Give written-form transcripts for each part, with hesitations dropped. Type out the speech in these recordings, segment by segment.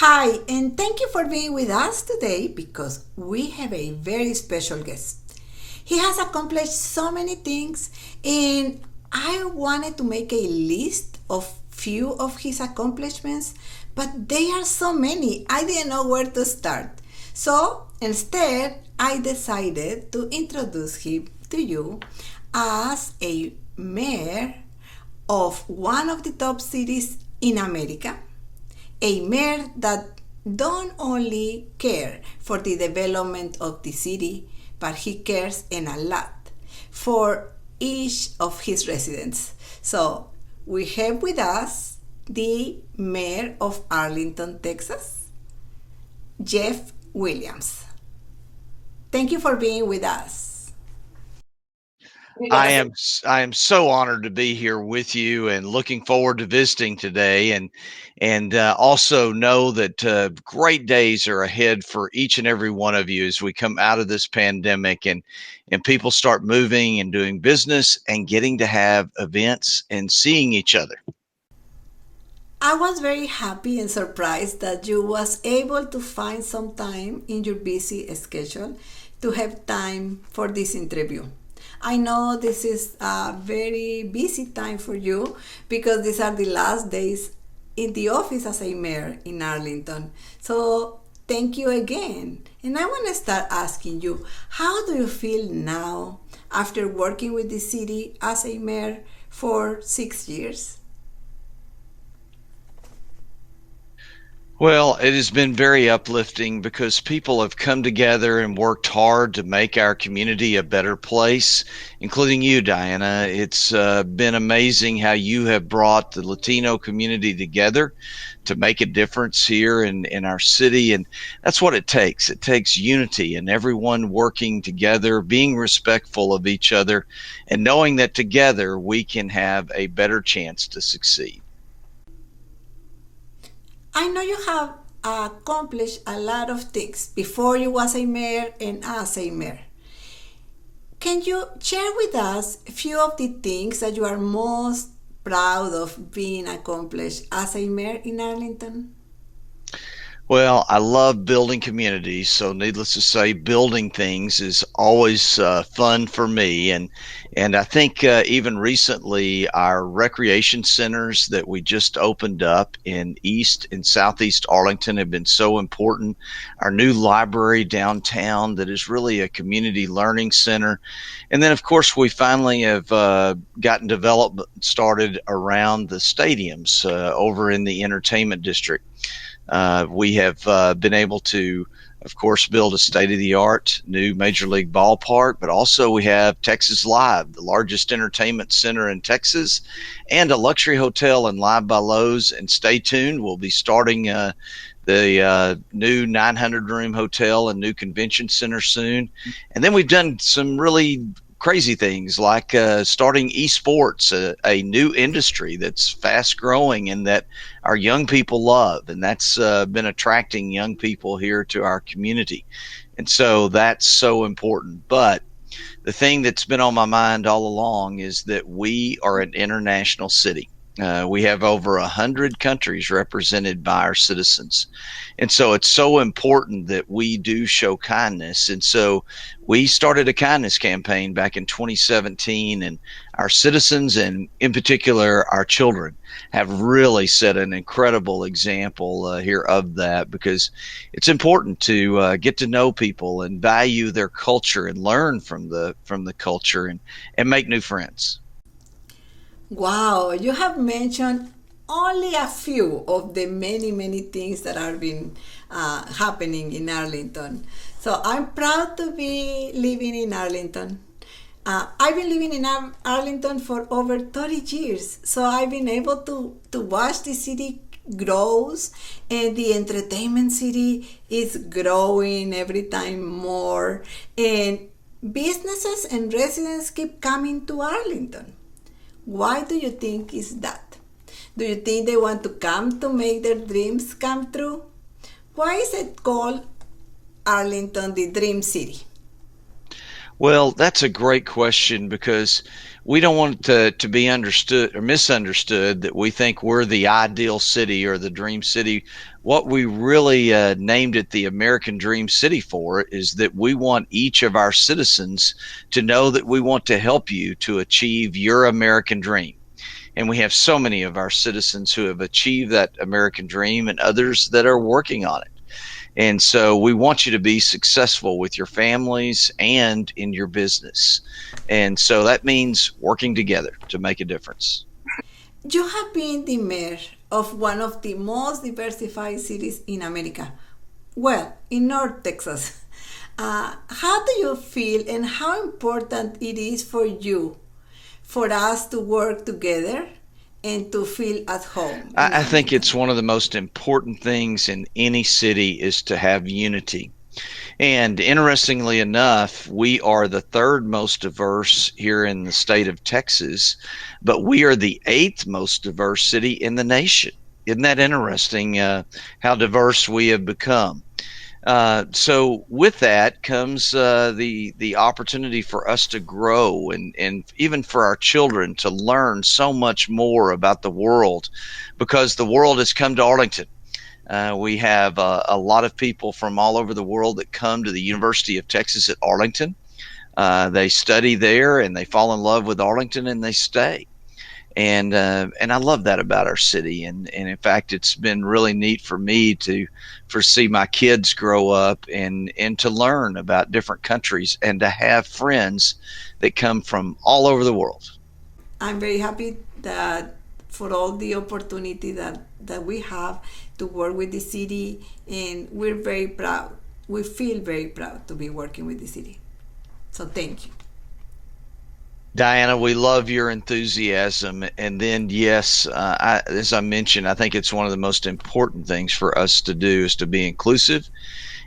Hi, and thank you for being with us today because we have a very special guest. He has accomplished so many things, and I wanted to make a list of few of his accomplishments, but they are so many, I didn't know where to start. So instead, I decided to introduce him to you as a mayor of one of the top cities in America, a mayor that don't only care for the development of the city, but he cares and a lot for each of his residents. So we have with us the mayor of Arlington, Texas, Jeff Williams. Thank you for being with us. I am so honored to be here with you and looking forward to visiting today and also know that great days are ahead for each and every one of you as we come out of this pandemic and people start moving and doing business and getting to have events and seeing each other. I was very happy and surprised that you was able to find some time in your busy schedule to have time for this interview. I know this is a very busy time for you because these are the last days in the office as a mayor in Arlington. So thank you again. And I want to start asking you, how do you feel now after working with the city as a mayor for 6 years? Well, it has been very uplifting because people have come together and worked hard to make our community a better place, including you, Diana. It's been amazing how you have brought the Latino community together to make a difference here in our city. And that's what it takes. It takes unity and everyone working together, being respectful of each other, and knowing that together we can have a better chance to succeed. I know you have accomplished a lot of things before you was a mayor and as a mayor. Can you share with us a few of the things that you are most proud of being accomplished as a mayor in Arlington? Well, I love building communities, so needless to say, building things is always fun for me. And I think even recently, our recreation centers that we just opened up in East and Southeast Arlington have been so important. Our new library downtown that is really a community learning center, and then of course we finally have gotten development started around the stadiums over in the entertainment district. We have been able to, of course, build a state-of-the-art new Major League ballpark, but also we have Texas Live, the largest entertainment center in Texas, and a luxury hotel in Live by Lowe's. And stay tuned, we'll be starting the new 900-room hotel and new convention center soon. And then we've done some really crazy things like starting esports, a new industry that's fast growing and that our young people love. And that's been attracting young people here to our community. And so that's so important. But the thing that's been on my mind all along is that we are an international city. We have over 100 countries represented by our citizens. And so it's so important that we do show kindness. And so we started a kindness campaign back in 2017, and our citizens, and in particular our children, have really set an incredible example here of that, because it's important to get to know people and value their culture and learn from the culture and make new friends. Wow, you have mentioned only a few of the many, many things that are been happening in Arlington. So I'm proud to be living in Arlington. I've been living in Arlington for over 30 years, so I've been able to watch the city grows, and the entertainment city is growing every time more, and businesses and residents keep coming to Arlington. Why do you think is that? Do you think they want to come to make their dreams come true? Why is it called Arlington the Dream City? Well, that's a great question because we don't want to be understood or misunderstood that we think we're the ideal city or the dream city. What we really named it the American Dream City for is that we want each of our citizens to know that we want to help you to achieve your American dream. And we have so many of our citizens who have achieved that American dream and others that are working on it. And so we want you to be successful with your families and in your business. And so that means working together to make a difference. You have been the mayor of one of the most diversified cities in America. Well, in North Texas. How do you feel and how important it is for you for us to work together and to feel at home in I think it's Arlington? one of the most important things in any city is to have unity. And interestingly enough, we are the third most diverse here in the state of Texas, but we are the eighth most diverse city in the nation. Isn't that interesting? How diverse we have become. So with that comes the opportunity for us to grow and even for our children to learn so much more about the world, because the world has come to Arlington. We have a lot of people from all over the world that come to the University of Texas at Arlington. They study there and they fall in love with Arlington and they stay. And I love that about our city. And in fact, it's been really neat for me to for see my kids grow up and to learn about different countries and to have friends that come from all over the world. I'm very happy that for all the opportunity that we have to work with the city, and we're very proud. We feel very proud to be working with the city. So thank you. Diana, we love your enthusiasm. And then, yes, as I mentioned, I think it's one of the most important things for us to do is to be inclusive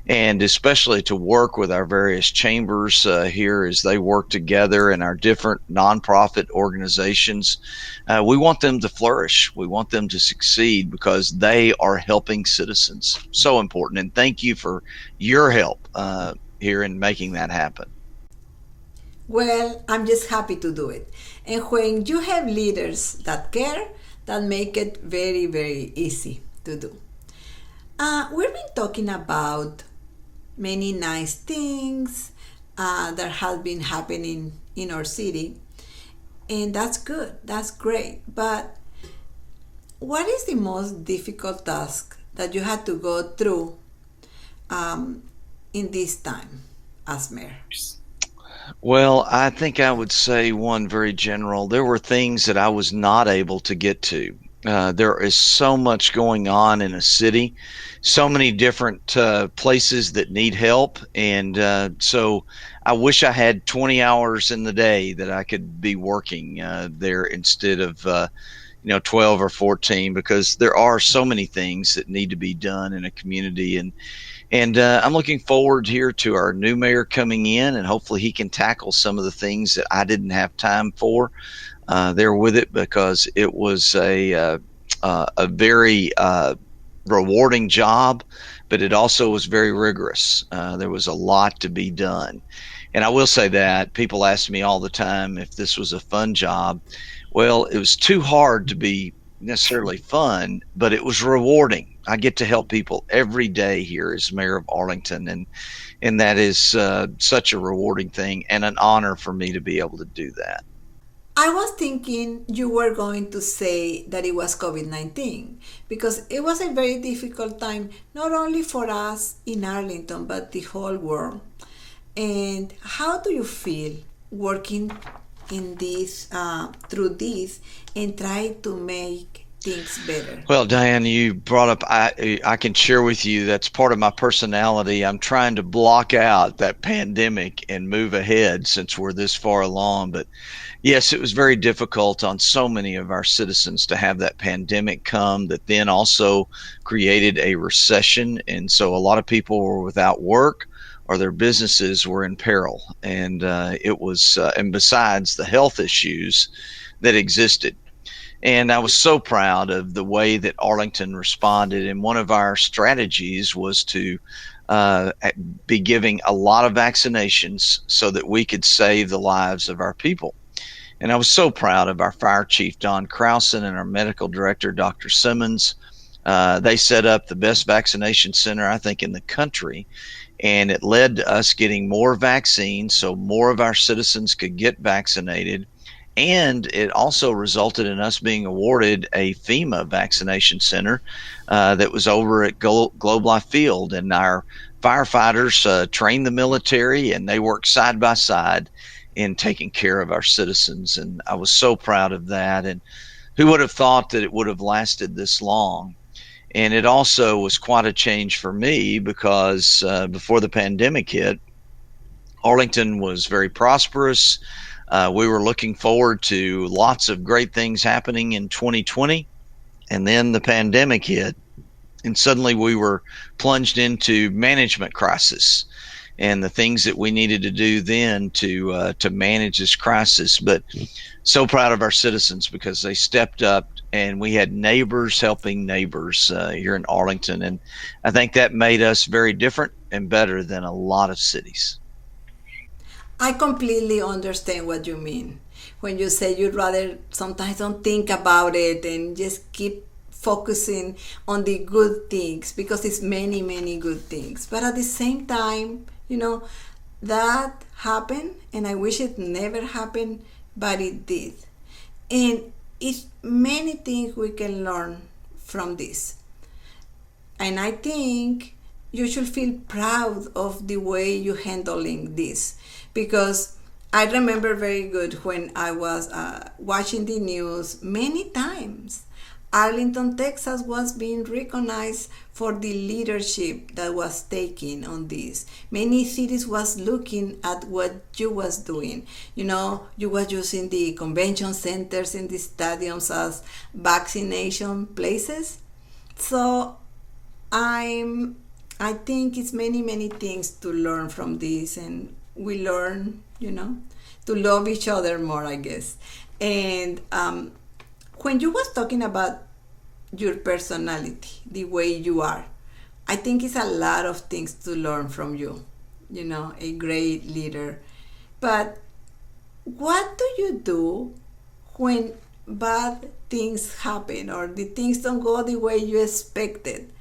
and especially to work with our various chambers here as they work together in our different nonprofit organizations. We want them to flourish. We want them to succeed because they are helping citizens. So important. And thank you for your help here in making that happen. Well, I'm just happy to do it. And when you have leaders that care, that make it very, very easy to do. We've been talking about many nice things that have been happening in our city, and that's good. That's great. But what is the most difficult task that you had to go through um, in this time as mayor? Well, I think I would say one very general. There were things that I was not able to get to. There is so much going on in a city, so many different places that need help. And so I wish I had 20 hours in the day that I could be working there instead of, 12 or 14, because there are so many things that need to be done in a community. And I'm looking forward here to our new mayor coming in, and hopefully he can tackle some of the things that I didn't have time for there with it, because it was a very rewarding job, but it also was very rigorous. There was a lot to be done. And I will say that people ask me all the time if this was a fun job. Well, it was too hard to be necessarily fun, but it was rewarding. I get to help people every day here as mayor of Arlington, and that is such a rewarding thing and an honor for me to be able to do that. I was thinking you were going to say that it was COVID 19 because it was a very difficult time, not only for us in Arlington, but the whole world. And how do you feel working in this, through this, and try to make things better? Well, Diane, you brought up, I can share with you that's part of my personality. I'm trying to block out that pandemic and move ahead since we're this far along. But yes, it was very difficult on so many of our citizens to have that pandemic come that then also created a recession. And so a lot of people were without work or their businesses were in peril. And and besides the health issues that existed. And I was so proud of the way that Arlington responded. And one of our strategies was to uh, be giving a lot of vaccinations so that we could save the lives of our people. And I was so proud of our fire chief, Don Crowson, and our medical director, Dr. Simmons. They set up the best vaccination center, I think, in the country. And it led to us getting more vaccines so more of our citizens could get vaccinated. And it also resulted in us being awarded a FEMA vaccination center that was over at Globe Life Field. And our firefighters trained the military, and they worked side by side in taking care of our citizens. And I was so proud of that. And who would have thought that it would have lasted this long? And it also was quite a change for me because before the pandemic hit, Arlington was very prosperous. We were looking forward to lots of great things happening in 2020. And then the pandemic hit, and suddenly we were plunged into management crisis and the things that we needed to do then to manage this crisis. But so proud of our citizens because they stepped up, and we had neighbors helping neighbors here in Arlington. And I think that made us very different and better than a lot of cities. I completely understand what you mean when you say you'd rather sometimes don't think about it and just keep focusing on the good things because it's many, many good things. But at the same time, that happened and I wish it never happened, but it did. And it's many things we can learn from this. And I think you should feel proud of the way you're handling this because I remember very good when I was watching the news many times. Arlington, Texas was being recognized for the leadership that was taken on this. Many cities was looking at what you was doing. You was using the convention centers and the stadiums as vaccination places. So I think it's many, many things to learn from this, and we learn, to love each other more, I guess. And when you was talking about your personality, the way you are, I think it's a lot of things to learn from you. A great leader. But what do you do when bad things happen or the things don't go the way you expected?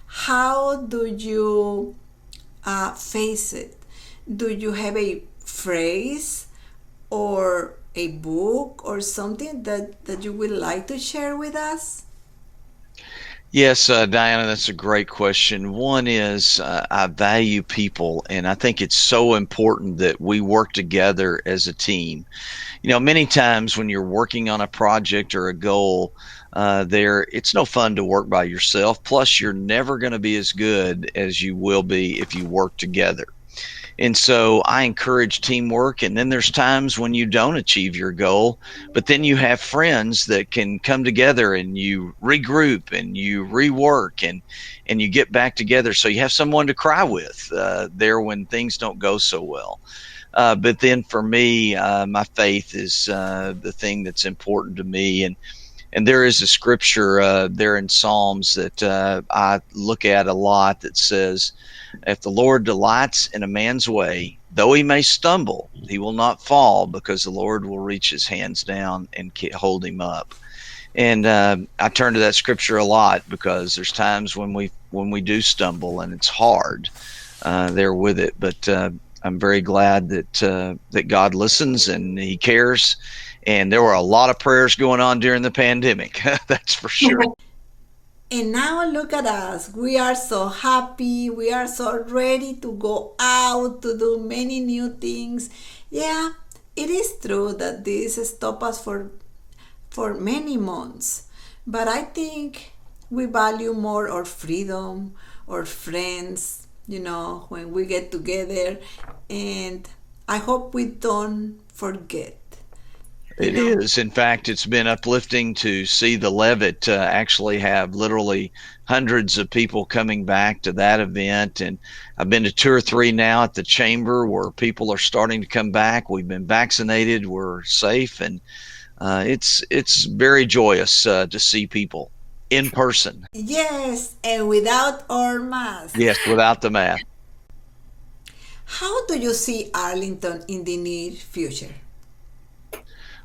How do you face it? Do you have a phrase or a book or something that you would like to share with us? Yes, Diana, that's a great question. One is I value people, and I think it's so important that we work together as a team. Many times when you're working on a project or a goal, it's no fun to work by yourself. Plus, you're never going to be as good as you will be if you work together. And so I encourage teamwork. And then there's times when you don't achieve your goal, but then you have friends that can come together and you regroup and you rework and you get back together. So you have someone to cry with there when things don't go so well. But then for me, my faith is the thing that's important to me. And there is a scripture there in Psalms that I look at a lot that says, if the Lord delights in a man's way, though he may stumble, he will not fall because the Lord will reach his hands down and hold him up. And I turn to that scripture a lot because there's times when we do stumble and it's hard there with it. But I'm very glad that God listens and he cares. And there were a lot of prayers going on during the pandemic. That's for sure. And now look at us. We are so happy. We are so ready to go out to do many new things. Yeah, it is true that this stopped us for many months. But I think we value more our freedom, our friends, when we get together. And I hope we don't forget. You It know, is. In fact, it's been uplifting to see the Levitt actually have literally hundreds of people coming back to that event. And I've been to two or three now at the chamber where people are starting to come back. We've been vaccinated. We're safe. And it's very joyous to see people in person. yes, and without our mask. Yes, without the mask. How do you see Arlington in the near future?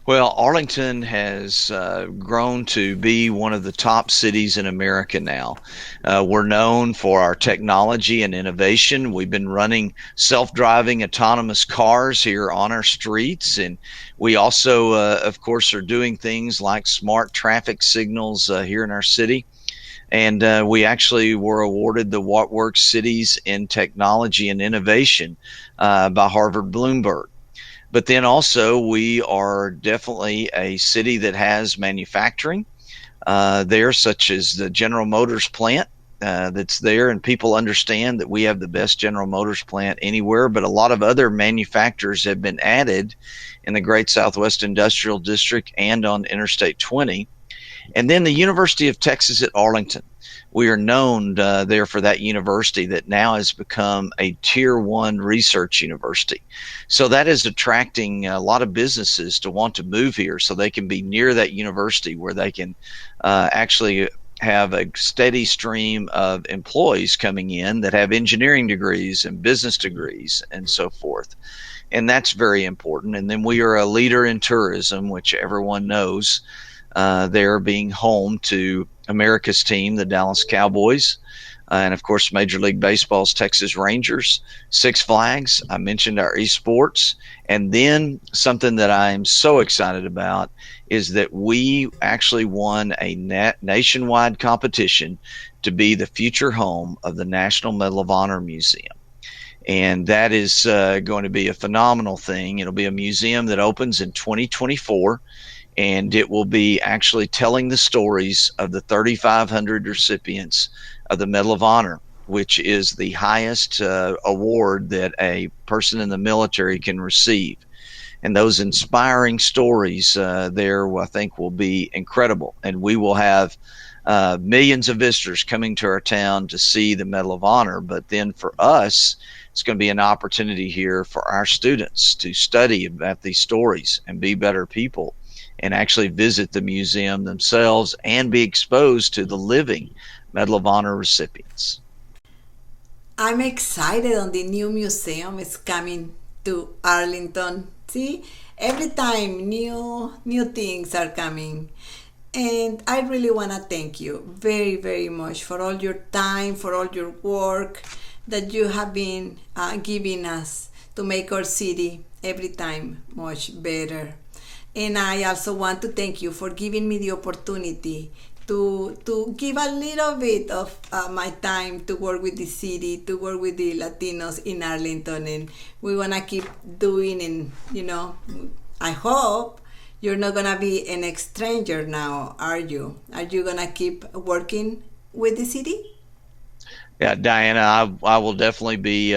Well, Arlington has grown to be one of the top cities in America now. We're known for our technology and innovation. We've been running self-driving autonomous cars here on our streets, and we also, of course, are doing things like smart traffic signals here in our city. And we actually were awarded the What Works Cities in Technology and Innovation by Harvard Bloomberg. But then also, we are definitely a city that has manufacturing there, such as the General Motors plant that's there, and people understand that we have the best General Motors plant anywhere. But a lot of other manufacturers have been added in the Great Southwest Industrial District and on Interstate 20. And then the University of Texas at Arlington. We are known there for that university that now has become a tier one research university. So that is attracting a lot of businesses to want to move here so they can be near that university where they can actually have a steady stream of employees coming in that have engineering degrees and business degrees and so forth. And that's very important. And then we are a leader in tourism, which everyone knows. There being home to America's team, the Dallas Cowboys, and of course, Major League Baseball's Texas Rangers, Six Flags. I mentioned our esports. And then something that I'm so excited about is that we actually won a nationwide competition to be the future home of the National Medal of Honor Museum. And that is going to be a phenomenal thing. It'll be a museum that opens in 2024, and it will be actually telling the stories of the 3,500 recipients of the Medal of Honor, which is the highest award that a person in the military can receive. And those inspiring stories there, I think, will be incredible. And we will have millions of visitors coming to our town to see the Medal of Honor. But then for us, it's going to be an opportunity here for our students to study about these stories and be better people and actually visit the museum themselves and be exposed to the living Medal of Honor recipients. I'm excited on the new museum is coming to Arlington. See, every time new things are coming. And I really want to thank you very, very much for all your time, for all your work that you have been giving us to make our city every time much better. And I also want to thank you for giving me the opportunity to give a little bit of my time to work with the city, to work with the Latinos in Arlington. And we want to keep doing, and I hope you're not going to be an stranger now, are you? Are you going to keep working with the city? Yeah, Diana, I will definitely be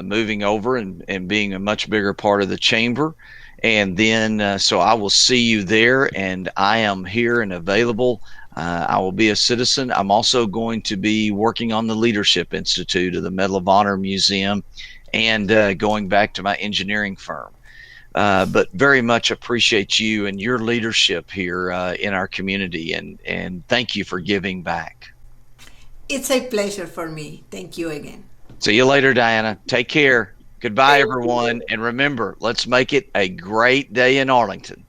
moving over and being a much bigger part of the chamber. And then, so I will see you there, and I am here and available. I will be a citizen. I'm also going to be working on the Leadership Institute of the Medal of Honor Museum and going back to my engineering firm. But very much appreciate you and your leadership here in our community, and thank you for giving back. It's a pleasure for me. Thank you again. See you later, Diana. Take care. Goodbye, Thank everyone. you. And remember, let's make it a great day in Arlington.